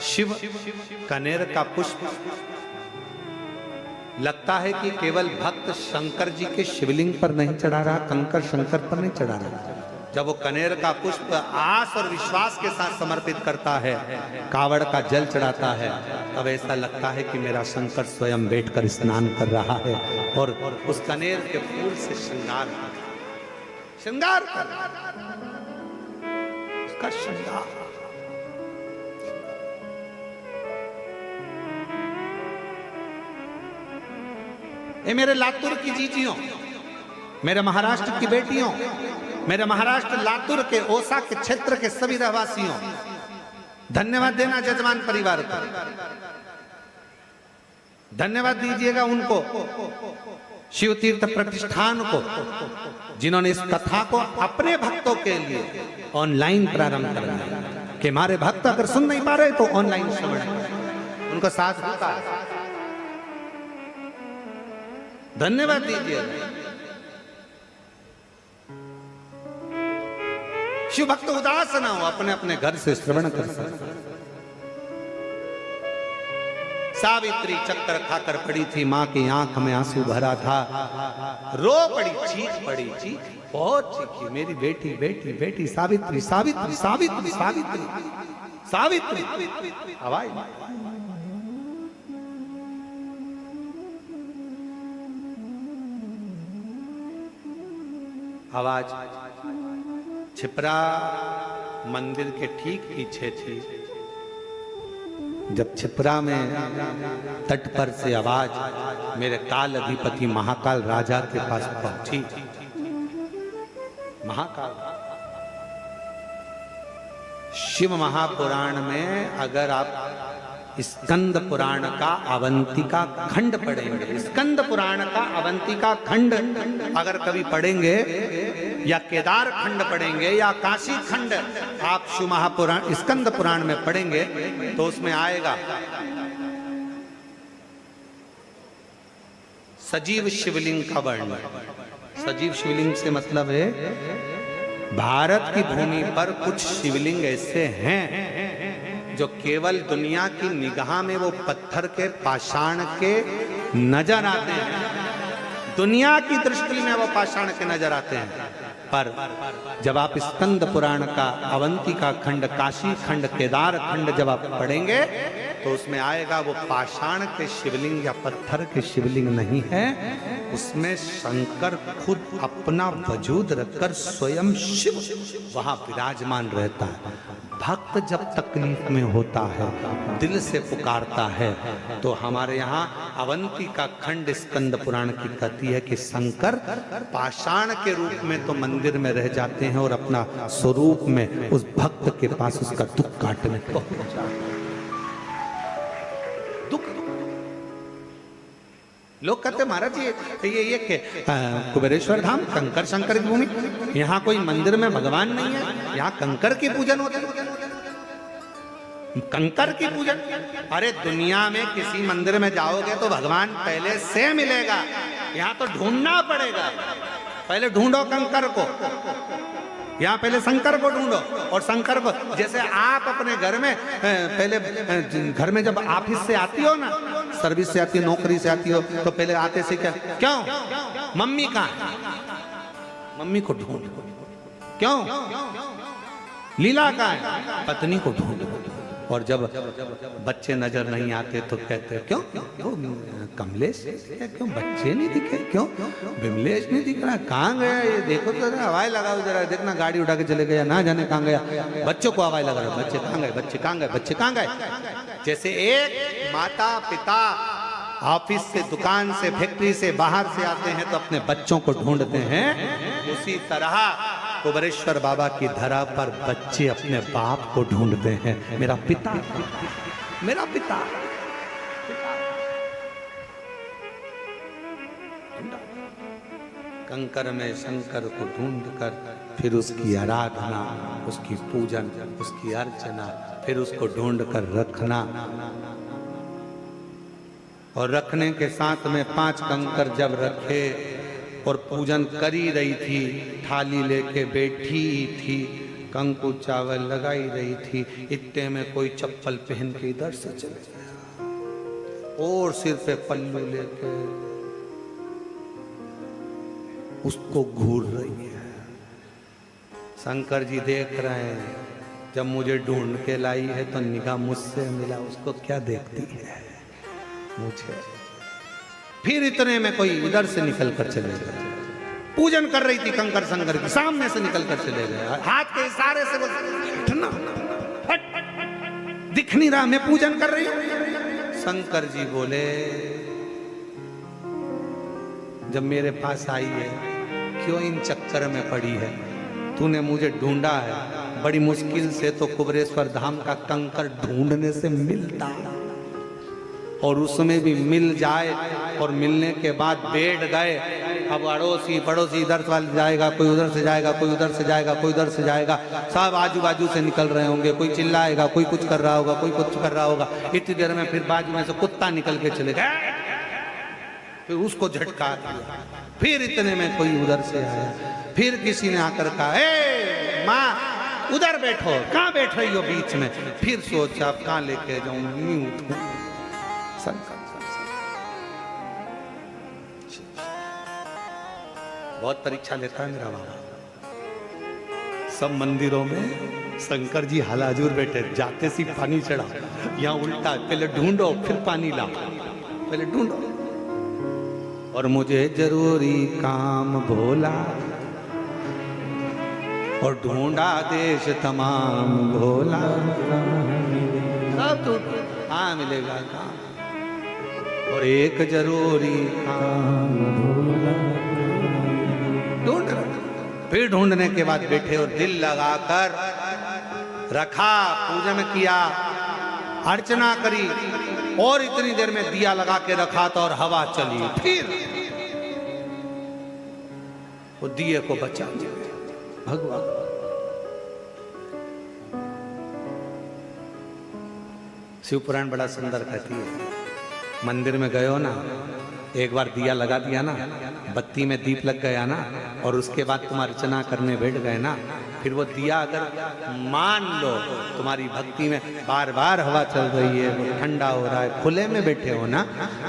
शिव कनेर का पुष्प लगता है कि केवल भक्त शंकर जी के शिवलिंग पर नहीं चढ़ा रहा, कंकर शंकर पर नहीं चढ़ा रहा। जब वो कनेर का पुष्प आस और विश्वास के साथ समर्पित करता है, कावड़ का जल चढ़ाता है, तब ऐसा लगता है कि मेरा शंकर स्वयं बैठकर स्नान कर रहा है और उस कनेर के फूल से श्रृंगार कर उसका श्रृंगार। ये मेरे लातूर की जीजियों, मेरे महाराष्ट्र की बेटियों, मेरे महाराष्ट्र लातूर के ओसा के क्षेत्र के सभी रहवासियों, धन्यवाद देना जजमान परिवार को, धन्यवाद दीजिएगा उनको, शिव तीर्थ प्रतिष्ठान को, जिन्होंने इस कथा को अपने भक्तों के लिए ऑनलाइन प्रारंभ कर दिया कि हमारे भक्त अगर सुन नहीं पा रहे तो ऑनलाइन श्रवण, उनको साथ होता है। धन्यवाद दीजिए। शिव भक्त उदास ना हो, अपने अपने घर से श्रवण कर सकते। सावित्री चक्कर खाकर पड़ी थी, मां की आंख में आंसू भरा था, रो पड़ी, चीख पड़ी, चीख बहुत चीखी, मेरी बेटी बेटी बेटी सावित्री सावित्री सावित्री सावित्री सावित्री। आवाज आवाज छिपरा मंदिर के ठीक पीछे थी। जब छिपरा में तट पर से आवाज मेरे काल अधिपति महाकाल राजा के पास पहुंची। महाकाल शिव महापुराण में अगर आप स्कंद पुराण का अवंतिका खंड पढ़ेंगे, स्कंद पुराण का अवंतिका खंड अगर कभी पढ़ेंगे या केदार खंड पढ़ेंगे या काशी खंड आप शिव महापुराण स्कंद पुराण में पढ़ेंगे तो उसमें आएगा सजीव शिवलिंग का वर्णन। सजीव शिवलिंग से मतलब है भारत की भूमि पर कुछ शिवलिंग ऐसे हैं जो केवल दुनिया की निगाह में वो पत्थर के पाषाण के नजर आते हैं, दुनिया की दृष्टि में वो पाषाण के नजर आते हैं। पर जब आप स्कंद पुराण का अवंतिका खंड, काशी खंड, केदार खंड जब आप पढ़ेंगे तो उसमें आएगा वो पाषाण के शिवलिंग या पत्थर के शिवलिंग नहीं है, उसमें शंकर खुद अपना वजूद रखकर स्वयं शिव वहां विराजमान रहता है। भक्त जब तकलीफ में होता है, दिल से पुकारता है, तो हमारे यहाँ अवंतिका खंड स्कंद पुराण की कहती है कि शंकर पाषाण के रूप में तो मंदिर में रह जाते हैं और अपना स्वरूप में उस भक्त के पास उसका दुख काटने पहुंच जाते हैं। लोग कहते महाराज ये कुबेरेश्वर धाम कंकर शंकर की भूमि, यहाँ कोई मंदिर में भगवान नहीं है, यहाँ कंकर की पूजन होती है, कंकर की पूजन। अरे दुनिया में किसी मंदिर में जाओगे तो भगवान पहले से मिलेगा, यहाँ तो ढूंढना पड़ेगा। पहले ढूंढो कंकर को, यहाँ पहले शंकर को ढूंढो। और शंकर को जैसे आप अपने घर में पहले घर में जब ऑफिस से आती हो ना, सर्विस से आती हो, नौकरी से आती हो, तो पहले आते से क्या, क्यों मम्मी कहाँ है, मम्मी को ढूंढ, क्यों लीला कहाँ है, पत्नी को ढूंढ। और जब बच्चे नजर नहीं आते तो कहते क्यों कमलेश, क्यों बच्चे नहीं दिखे, क्यों विमलेश नहीं दिख रहा, कहाँ गया ये, देखो तो जरा हवाई लगाओ, जरा देखना गाड़ी उठा के चले गया, ना जाने कहाँ गया। बच्चों को हवाई लगा रहा, बच्चे कहाँ गए, बच्चे कहाँ गए, बच्चे कहाँ गए। जैसे एक माता पिता ऑफिस से, दुकान से, फैक्ट्री से बाहर से आते हैं तो अपने बच्चों को ढूंढते हैं, उसी तरह कुबेरेश्वर बाबा की धरा पर बच्चे अपने बाप को ढूंढते हैं। मेरा पिता, मेरा पिता। कंकर में शंकर को ढूंढकर फिर उसकी आराधना, उसकी पूजन, उसकी अर्चना, फिर उसको ढूंढकर रखना। और रखने के साथ में 5 कंकर जब रखे और पूजन करी रही थी, थाली लेके बैठी थी, कंकु चावल लगाई रही थी, इतने में कोई चप्पल पहन के इधर से चले गया और सिर पे पल्लू लेके उसको घूर रही है। शंकर जी देख रहे हैं, जब मुझे ढूंढ के लाई है तो निगाह मुझसे मिला, उसको क्या देखती है मुझे। फिर इतने में कोई इधर से निकल कर चले गए, पूजन कर रही थी कंकर शंकर की, सामने से निकल कर चले गए, हाथ के इशारे से हटना, हट, दिख नहीं रहा मैं पूजन कर रही हूं। शंकर जी बोले, जब मेरे पास आई है क्यों इन चक्कर में पड़ी है, तूने मुझे ढूंढा है, बड़ी मुश्किल से तो कुबरेश्वर धाम का कंकर ढूंढने से मिलता, और उसमें भी मिल जाए और मिलने के बाद बैठ गए। अब अड़ोसी पड़ोसी इधर से जाएगा, कोई उधर से जाएगा, कोई उधर से जाएगा, कोई उधर से जाएगा, सब आजू बाजू से निकल रहे होंगे, कोई चिल्लाएगा, कोई कुछ कर रहा होगा, कोई कुछ कर रहा होगा। इतनी देर में फिर बाजू में से कुत्ता निकल के चले गए, फिर उसको झटका दिया। फिर इतने में कोई उधर से आया, फिर किसी ने आकर कहा, ए माँ उधर बैठो, कहाँ बैठ रही हो बीच में। फिर सोचा अब कहाँ लेके जाऊं, नहीं उठूं। बहुत परीक्षा लेता है मेरा बाबा। सब मंदिरों में शंकर जी हालाजूर बैठे, जाते सी पानी चढ़ा, यहाँ उल्टा, पहले ढूंढो फिर पानी लाओ, पहले ढूंढो। और मुझे जरूरी काम भोला, और ढूंढा देश तमाम भोला, सब तो हाँ मिलेगा काम, और एक जरूरी काम भोला। ढूंढ, फिर ढूंढने के बाद बैठे और दिल लगाकर रखा, पूजन किया, अर्चना करी, और इतनी देर में दिया लगा के रखा था और हवा चली, फिर वो दिए को बचा दिया भगवान। शिव पुराण बड़ा सुंदर कहती है, मंदिर में गए हो ना, एक बार दिया लगा दिया ना, बत्ती में दीप लग गया ना, और उसके बाद तुम अर्चना करने बैठ गए ना, फिर वो दिया अगर मान लो तुम्हारी भक्ति में बार बार हवा चल रही है, वो ठंडा हो रहा है, खुले में बैठे हो ना,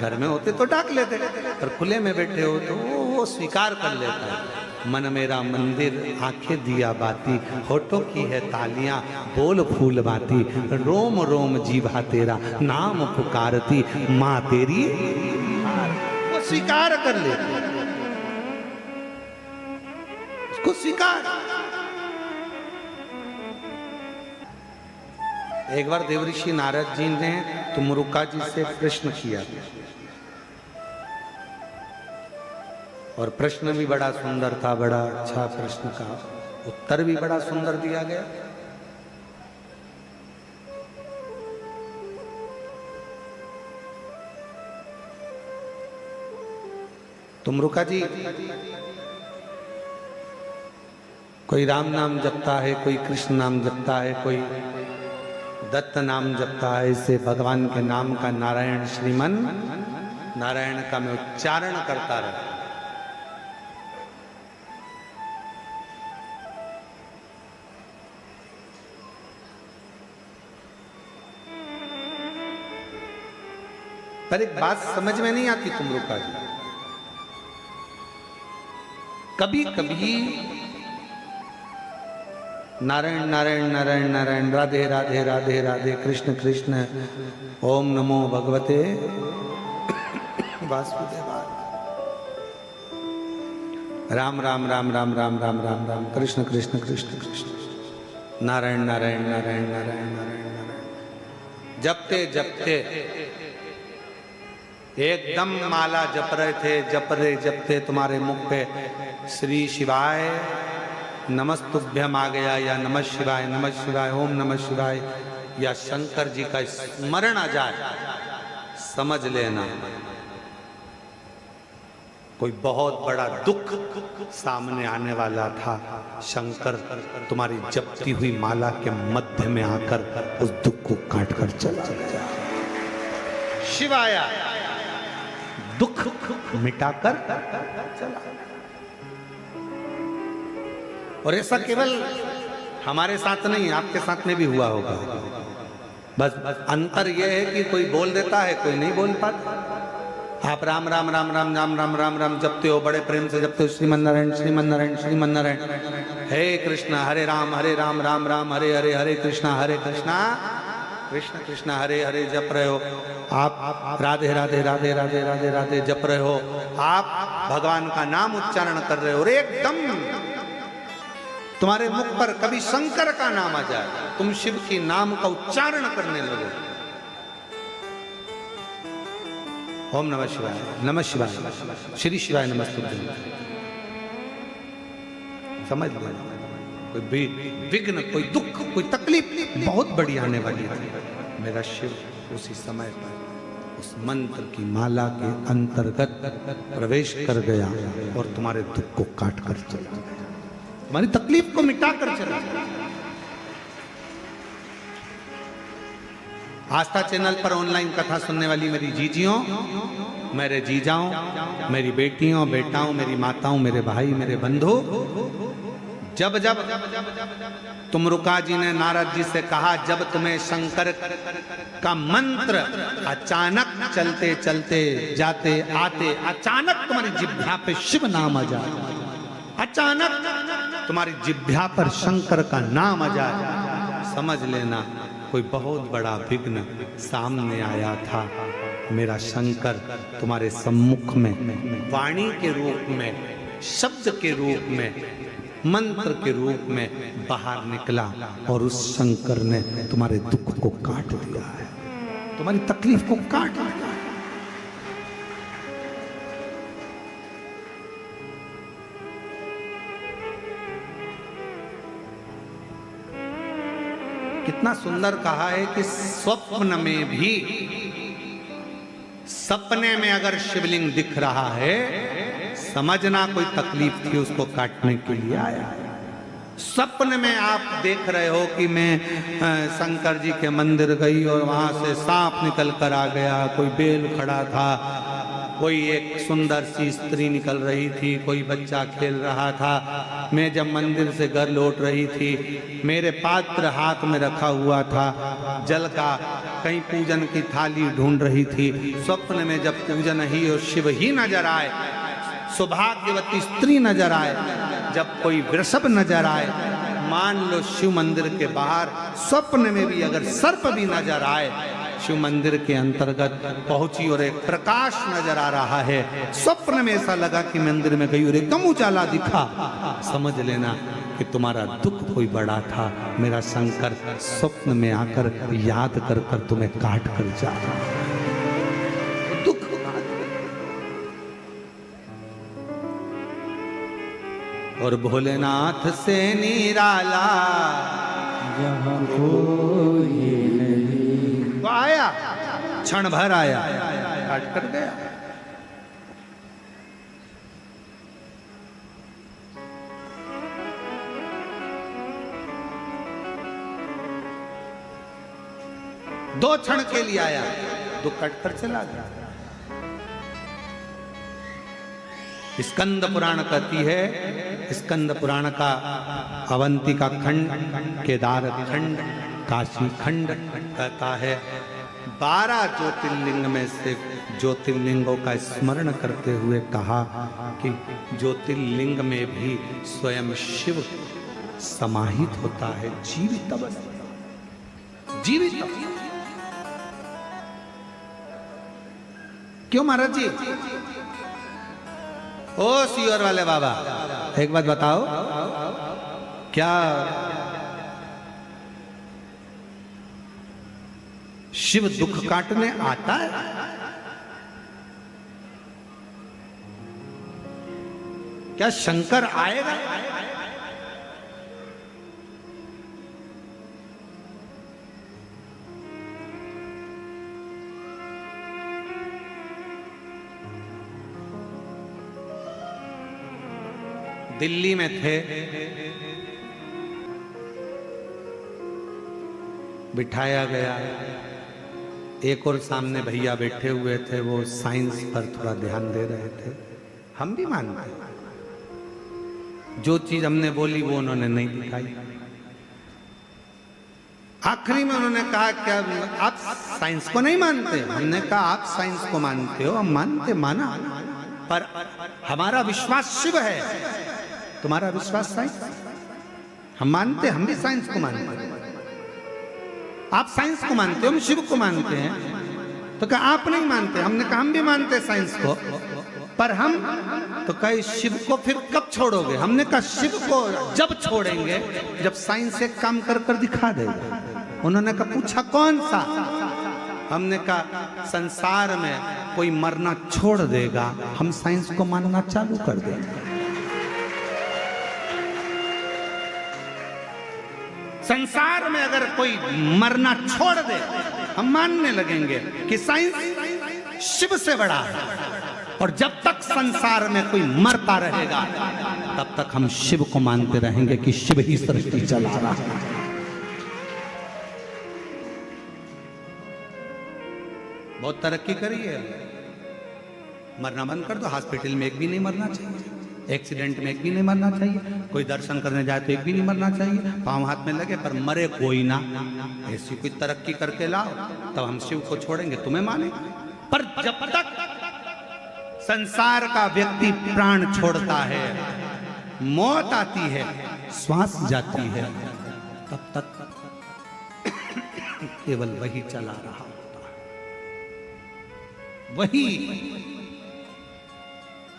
घर में होते तो ढक लेते, पर खुले में बैठे हो तो वो स्वीकार कर लेता है। मन मेरा मंदिर, आंखें दिया बाती, होठों की है तालियां, बोल फूल बाती, रोम रोम जीभा तेरा नाम पुकारती, माँ तेरी वो स्वीकार कर ले, उसको स्वीकार। एक बार देवऋषि नारद जी ने तुमरुका जी से प्रश्न किया, और प्रश्न भी बड़ा सुंदर था, बड़ा अच्छा प्रश्न का उत्तर भी बड़ा सुंदर दिया गया। तुमरुका जी, कोई राम नाम जपता है, कोई कृष्ण नाम जपता है, कोई दत्त नाम जपता है, इसे भगवान के नाम का नारायण श्रीमन नारायण का मैं उच्चारण करता रहा। पर एक बात समझ में नहीं आती तुमरुका जी, कभी कभी नारायण नारायण नारायण नारायण, राधे राधे राधे राधे, कृष्ण कृष्ण, ओम नमो भगवते वासुदेवाय, राम राम राम राम राम राम राम राम, कृष्ण कृष्ण कृष्ण कृष्ण, नारायण नारायण नारायण नारायण नारायण नारायण, जपते जपते एकदम माला जप रहे थे, जपते तुम्हारे मुख पे श्री शिवाय नमस्तुभ्यम आ गया, या नमः शिवाय, ओम नमः शिवाय, या शंकर जी का स्मरण आ जाए, समझ लेना कोई बहुत बड़ा दुख सामने आने वाला था। शंकर तुम्हारी जपती हुई माला के मध्य में आकर उस दुख को काट कर चला गया। शिवाया दुख मिटाकर चला। और ऐसा केवल हमारे साथ नहीं, आपके साथ में भी हुआ होगा। बस अंतर यह है कि कोई बोल देता है, कोई नहीं बोल पाता। आप राम राम राम राम राम राम राम राम जपते हो, बड़े प्रेम से जपते हो, श्रीमन नारायण श्रीमन नारायण श्रीमन नारायण, हे कृष्णा हरे राम राम राम हरे हरे, हरे कृष्णा कृष्ण कृष्ण हरे हरे जप रहे हो। आप राधे राधे राधे राधे राधे राधे जप रहे हो, आप भगवान का नाम उच्चारण कर रहे हो, और एकदम तुम्हारे मुख पर कभी शंकर का नाम आ जाए, तुम शिव की नाम का उच्चारण करने लगो। ओम नमः शिवाय, नमः शिवाय, श्री शिवाय नमस्तुभ्यं। समझ लो, कोई विघ्न, कोई दुख, कोई तकलीफ बहुत बड़ी आने वाली थी, मेरा शिव उसी समय पर उस मंत्र की माला के अंतर्गत प्रवेश कर गया और तुम्हारे दुख को काट कर चला गया, तुम्हारी तकलीफ को मिटा कर चला गया। आस्था चैनल पर ऑनलाइन कथा सुनने वाली मेरी जीजियों, मेरे जीजाओं, मेरी बेटियों, बेटाओं, मेरी माताओं, मेरे भाई, मेरे बंधु, जब जब तुमरुका जी ने नारद जी से कहा, जब तुम्हें शंकर का मंत्र अचानक चलते चलते जाते आते अचानक तुम्हारी जिह्वा पे शिव नाम आ जाए, अचानक तुम्हारी जिह्वा पर शंकर का नाम आ जाए, समझ लेना कोई बहुत बड़ा विघ्न सामने आया था। मेरा शंकर तुम्हारे सम्मुख में वाणी के रूप में, शब्द के रूप में, मंत्र के रूप में बाहर निकला और उस शंकर ने तुम्हारे दुख को काट दिया है, तुम्हारी तकलीफ को काट दिया है। कितना सुंदर कहा है कि स्वप्न में भी, सपने में अगर शिवलिंग दिख रहा है, समझना कोई तकलीफ थी उसको काटने के लिए आया है। सपने में आप देख रहे हो कि मैं शंकर जी के मंदिर गई और वहां से सांप निकल कर आ गया, कोई बेल खड़ा था, कोई एक सुंदर सी स्त्री निकल रही थी, कोई बच्चा खेल रहा था, मैं जब मंदिर से घर लौट रही थी, मेरे पात्र हाथ में रखा हुआ था जल का, कहीं पूजन की थाली ढूंढ रही थी। स्वप्न में जब पूजन ही और शिव ही नजर आए, सौभाग्यवती स्त्री नजर आए, जब कोई वृषभ नजर आए, मान लो शिव मंदिर के बाहर स्वप्न में भी अगर सर्प भी नजर आए, शिव मंदिर के अंतर्गत पहुंची और एक प्रकाश नजर आ रहा है, स्वप्न में ऐसा लगा कि मंदिर में गई और एकदम उजाला दिखा, समझ लेना कि तुम्हारा दुख कोई बड़ा था, मेरा शंकर स्वप्न में आकर याद कर कर तुम्हें काट कर जा रहा है। दुख और भोलेनाथ से निराला यहाँ कोई नहीं, तो आया, क्षण भर आया, काट कर गया। दो क्षण के लिए आया, तो कट कर चला गया। स्कंद पुराण कहती है, स्कंद पुराण का अवंतिका खंड, केदार खंड, काशी खंड कहता है, 12 ज्योतिर्लिंग में से ज्योतिर्लिंगों का स्मरण करते हुए कहा कि ज्योतिर्लिंग में भी स्वयं शिव समाहित होता है, जीवित अवस्था, जीवित। क्यों महाराज जी? ओ सीवर वाले बाबा, एक बात बताओ, क्या शिव दुख काटने आता है? क्या शंकर आएगा? दिल्ली में थे, बिठाया गया, एक और सामने भैया बैठे हुए थे, वो साइंस पर थोड़ा ध्यान दे रहे थे। हम भी मानते हैं, जो चीज हमने बोली वो उन्होंने नहीं दिखाई, आखिरी में उन्होंने कहा क्या आप साइंस को नहीं मानते? हमने कहा आप साइंस को मानते हो, हम माना, पर हमारा विश्वास शिव है, तुम्हारा विश्वास साइंस। हम मानते, हम भी साइंस को मानते हैं। आप साइंस को मानते हो, हम शिव को मानते हैं। तो कहा आप नहीं मानते? हमने कहा हम भी मानते साइंस को, पर हम तो कहे शिव को फिर कब छोड़ोगे? हमने कहा शिव को जब छोड़ेंगे जब साइंस एक काम कर दिखा देगा। उन्होंने कहा पूछा कौन सा? हमने कहा संसार में कोई मरना छोड़ देगा, हम साइंस को मानना चालू कर देंगे। संसार में अगर कोई मरना छोड़ दे, हम मानने लगेंगे कि साइंस शिव से बड़ा है। और जब तक संसार में कोई मरता रहेगा तब तक हम शिव को मानते रहेंगे कि शिव ही सृष्टि चला रहा है। बहुत तरक्की करी है, मरना बंद कर दो। हॉस्पिटल में एक भी नहीं मरना चाहिए, एक्सीडेंट में एक भी नहीं मरना चाहिए, कोई दर्शन करने जाए तो एक भी नहीं मरना चाहिए, पांव हाथ में लगे पर मरे कोई ना। ऐसी कोई तरक्की करके लाओ तब हम शिव को छोड़ेंगे, तुम्हें माने। पर जब तक संसार का व्यक्ति प्राण छोड़ता है, मौत आती है, श्वास जाती है, तब तक केवल वही चला रहा होता है, वही।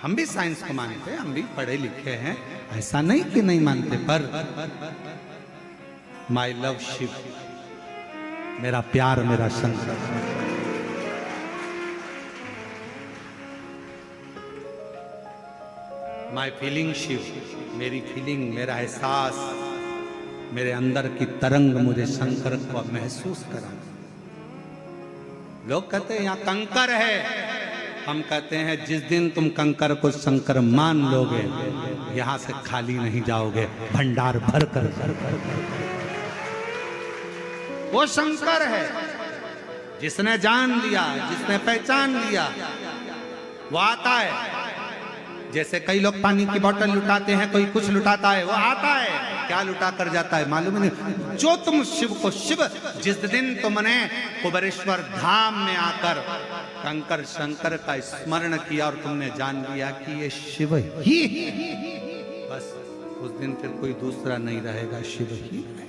हम भी साइंस को मानते हैं, हम भी पढ़े लिखे हैं, ऐसा नहीं कि नहीं मानते, पर माई लव शिव, मेरा प्यार, मेरा शंकर, माई फीलिंग शिव, मेरी फीलिंग, मेरा एहसास, मेरे अंदर की तरंग मुझे शंकर को महसूस करा। लोग कहते हैं यहाँ कंकर है, हम कहते हैं जिस दिन तुम कंकर को शंकर मान लोगे, यहां से खाली नहीं जाओगे, भंडार भर कर। वो शंकर है जिसने जान लिया, जिसने पहचान लिया, वो आता है। जैसे कई लोग पानी की बोतल लुटाते हैं, कोई कुछ लुटाता है, वो आता है, क्या लुटा कर जाता है मालूम नहीं। जो तुम शिव को शिव, जिस दिन तुमने कुबेरेश्वर धाम में आकर कंकर शंकर का स्मरण किया और तुमने जान लिया कि ये शिव ही, बस उस दिन फिर कोई दूसरा नहीं रहेगा, शिव ही रहेगा।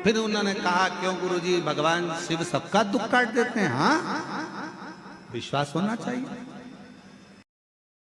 फिर उन्होंने कहा क्यों गुरुजी, भगवान शिव सबका दुख काट देते हैं? हाँ, विश्वास होना चाहिए।